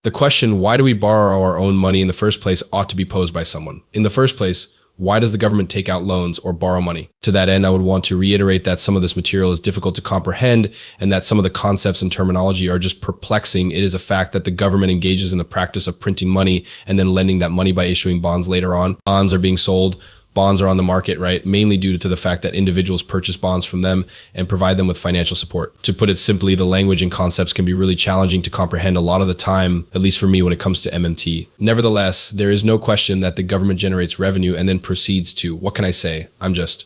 The question, why do we borrow our own money in the first place, ought to be posed by someone. In the first place, why does the government take out loans or borrow money? To that end, I would want to reiterate that some of this material is difficult to comprehend and that some of the concepts and terminology are just perplexing. It is a fact that the government engages in the practice of printing money and then lending that money by issuing bonds later on. Bonds are being sold. Bonds are on the market, right? Mainly due to the fact that individuals purchase bonds from them and provide them with financial support. To put it simply, the language and concepts can be really challenging to comprehend a lot of the time, at least for me when it comes to MMT. Nevertheless, there is no question that the government generates revenue and then proceeds to, what can I say?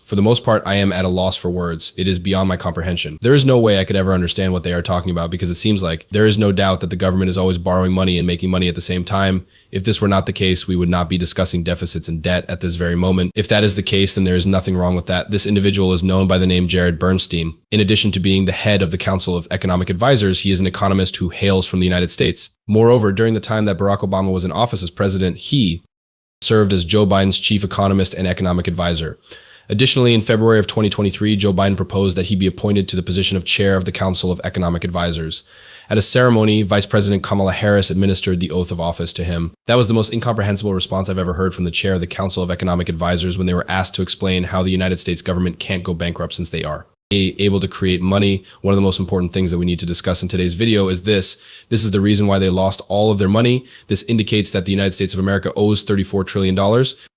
For the most part, I am at a loss for words. It is beyond my comprehension. There is no way I could ever understand what they are talking about because it seems like there is no doubt that the government is always borrowing money and making money at the same time. If this were not the case, we would not be discussing deficits and debt at this very moment. If that is the case, then there is nothing wrong with that. This individual is known by the name Jared Bernstein. In addition to being the head of the Council of Economic Advisors, he is an economist who hails from the United States. Moreover, during the time that Barack Obama was in office as president, he served as Joe Biden's chief economist and economic advisor. Additionally, in February of 2023, Joe Biden proposed that he be appointed to the position of chair of the Council of Economic Advisors. At a ceremony, Vice President Kamala Harris administered the oath of office to him. That was the most incomprehensible response I've ever heard from the chair of the Council of Economic Advisors when they were asked to explain how the United States government can't go bankrupt since they are able to create money. One of the most important things that we need to discuss in today's video is this. This is the reason why they lost all of their money. This indicates that the United States of America owes $34 trillion.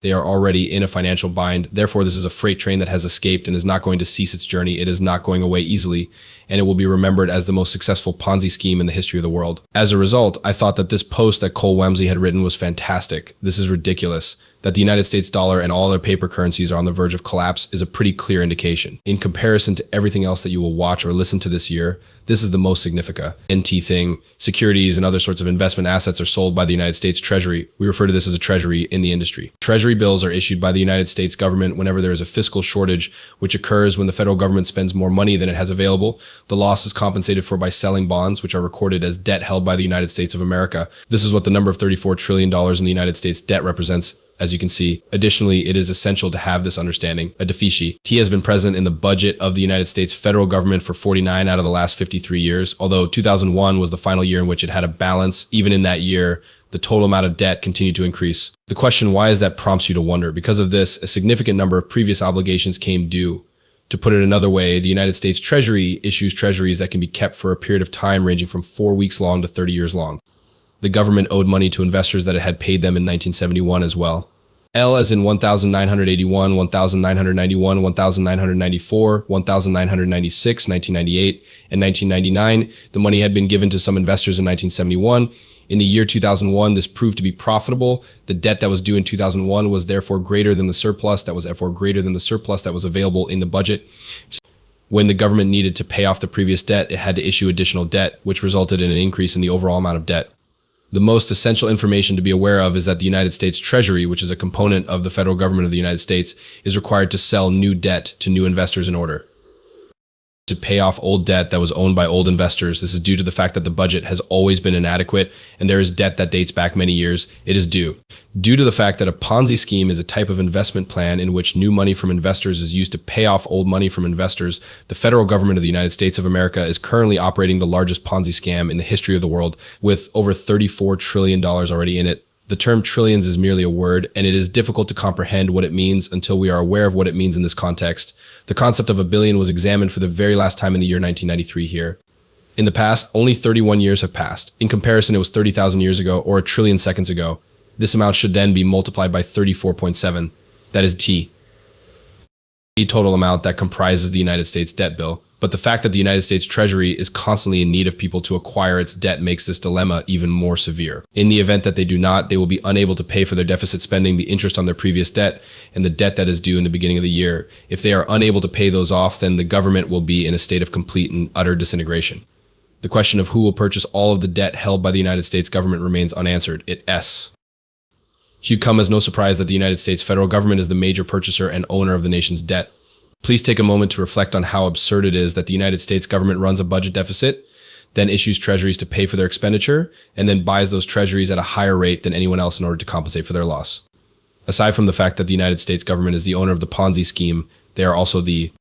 They are already in a financial bind. Therefore, this is a freight train that has escaped and is not going to cease its journey. It is not going away easily, and it will be remembered as the most successful Ponzi scheme in the history of the world. As a result, I thought that this post that Cole Wemsley had written was fantastic. This is ridiculous. That the United States dollar and all other paper currencies are on the verge of collapse is a pretty clear indication. In comparison to everything else that you will watch or listen to this year, this is the most significant. NT thing, securities and other sorts of investment assets are sold by the United States Treasury. We refer to this as a treasury in the industry. Treasury bills are issued by the United States government whenever there is a fiscal shortage, which occurs when the federal government spends more money than it has available. The loss is compensated for by selling bonds, which are recorded as debt held by the United States of America. This is what the number of $34 trillion in the United States debt represents. As you can see. Additionally, it is essential to have this understanding. A deficit. T has been present in the budget of the United States federal government for 49 out of the last 53 years, although 2001 was the final year in which it had a balance. Even in that year, the total amount of debt continued to increase. The question, why is that, prompts you to wonder. Because of this, a significant number of previous obligations came due. To put it another way, the United States Treasury issues treasuries that can be kept for a period of time ranging from 4 weeks long to 30 years long. The government owed money to investors that it had paid them in 1971 as well. L as in 1981, 1991, 1994, 1996, 1998, and 1999. The money had been given to some investors in 1971. In the year 2001, this proved to be profitable. The debt that was due in 2001 was therefore greater than the surplus that was available in the budget. When the government needed to pay off the previous debt, it had to issue additional debt, which resulted in an increase in the overall amount of debt. The most essential information to be aware of is that the United States Treasury, which is a component of the federal government of the United States, is required to sell new debt to new investors in order to pay off old debt that was owned by old investors. This is due to the fact that the budget has always been inadequate and there is debt that dates back many years. It is due to the fact that a Ponzi scheme is a type of investment plan in which new money from investors is used to pay off old money from investors. The federal government of the United States of America is currently operating the largest Ponzi scam in the history of the world with over $34 trillion already in it. The term trillions is merely a word, and it is difficult to comprehend what it means until we are aware of what it means in this context. The concept of a billion was examined for the very last time in the year 1993 here. In the past, only 31 years have passed. In comparison, it was 30,000 years ago or a trillion seconds ago. This amount should then be multiplied by 34.7. That is T, the total amount that comprises the United States debt bill. But the fact that the United States Treasury is constantly in need of people to acquire its debt makes this dilemma even more severe. In the event that they do not, they will be unable to pay for their deficit spending, the interest on their previous debt, and the debt that is due in the beginning of the year. If they are unable to pay those off, then the government will be in a state of complete and utter disintegration. The question of who will purchase all of the debt held by the United States government remains unanswered. It should come as no surprise that the United States federal government is the major purchaser and owner of the nation's debt. Please take a moment to reflect on how absurd it is that the United States government runs a budget deficit, then issues treasuries to pay for their expenditure, and then buys those treasuries at a higher rate than anyone else in order to compensate for their loss. Aside from the fact that the United States government is the owner of the Ponzi scheme, they are also the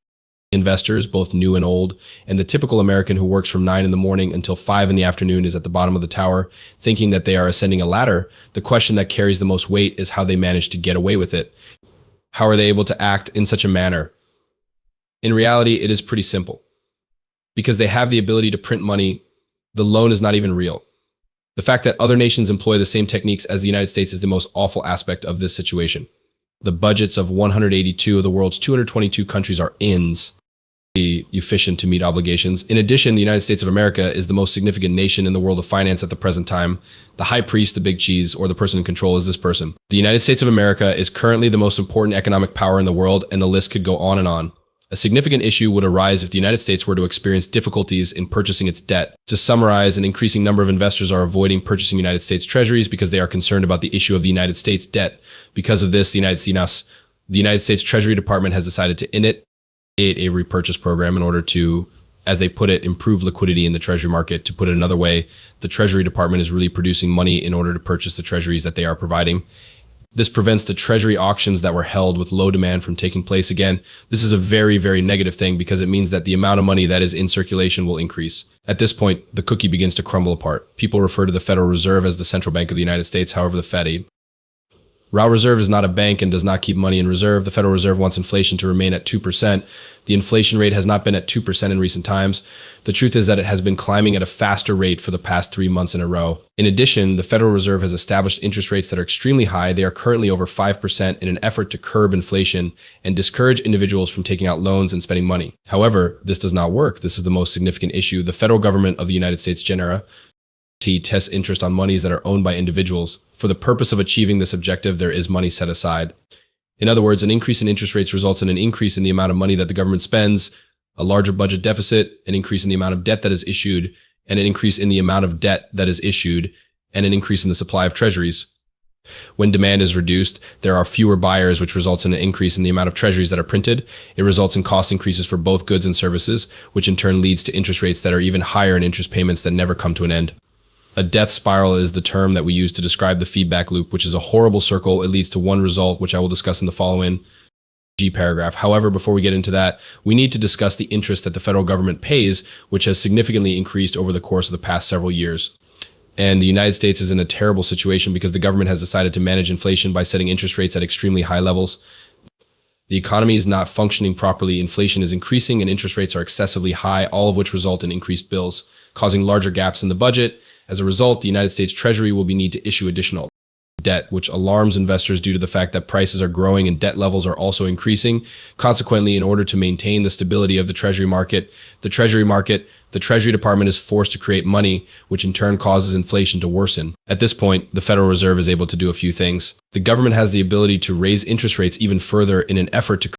investors, both new and old, and the typical American who works from 9 in the morning until 5 in the afternoon is at the bottom of the tower, thinking that they are ascending a ladder. The question that carries the most weight is how they manage to get away with it. How are they able to act in such a manner? In reality, it is pretty simple. Because they have the ability to print money, the loan is not even real. The fact that other nations employ the same techniques as the United States is the most awful aspect of this situation. The budgets of 182 of the world's 222 countries are efficient to meet obligations. In addition, the United States of America is the most significant nation in the world of finance at the present time. The high priest, the big cheese, or the person in control is this person. The United States of America is currently the most important economic power in the world, and the list could go on and on. A significant issue would arise if the United States were to experience difficulties in purchasing its debt. To summarize, an increasing number of investors are avoiding purchasing United States treasuries because they are concerned about the issue of the United States debt. Because of this, the United States Treasury Department has decided to initiate a repurchase program in order to, as they put it, improve liquidity in the treasury market. To put it another way, the Treasury Department is really producing money in order to purchase the treasuries that they are providing. This prevents the treasury auctions that were held with low demand from taking place again. This is a very, very negative thing because it means that the amount of money that is in circulation will increase. At this point, the cookie begins to crumble apart. People refer to the Federal Reserve as the central bank of the United States. However, the Fed Reserve is not a bank and does not keep money in reserve. The Federal Reserve wants inflation to remain at 2%. The inflation rate has not been at 2% in recent times. The truth is that it has been climbing at a faster rate for the past 3 months in a row. In addition, the Federal Reserve has established interest rates that are extremely high. They are currently over 5% in an effort to curb inflation and discourage individuals from taking out loans and spending money. However, this does not work. This is the most significant issue. The federal government of the United States tests interest on monies that are owned by individuals. For the purpose of achieving this objective, there is money set aside. In other words, an increase in interest rates results in an increase in the amount of money that the government spends, a larger budget deficit, an increase in the amount of debt that is issued, and an increase in the amount of debt that is issued, and an increase in the supply of treasuries. When demand is reduced, there are fewer buyers, which results in an increase in the amount of treasuries that are printed. It results in cost increases for both goods and services, which in turn leads to interest rates that are even higher and interest payments that never come to an end. A death spiral is the term that we use to describe the feedback loop, which is a horrible circle. It leads to one result, which I will discuss in the following paragraph. However, before we get into that, we need to discuss the interest that the federal government pays, which has significantly increased over the course of the past several years. And the United States is in a terrible situation because the government has decided to manage inflation by setting interest rates at extremely high levels. The economy is not functioning properly, inflation is increasing, and interest rates are excessively high, all of which result in increased bills, causing larger gaps in the budget. As a result, the United States Treasury will need to issue additional debt, which alarms investors due to the fact that prices are growing and debt levels are also increasing. Consequently, in order to maintain the stability of the Treasury the Treasury Department is forced to create money, which in turn causes inflation to worsen. At this point, the Federal Reserve is able to do a few things. The government has the ability to raise interest rates even further in an effort to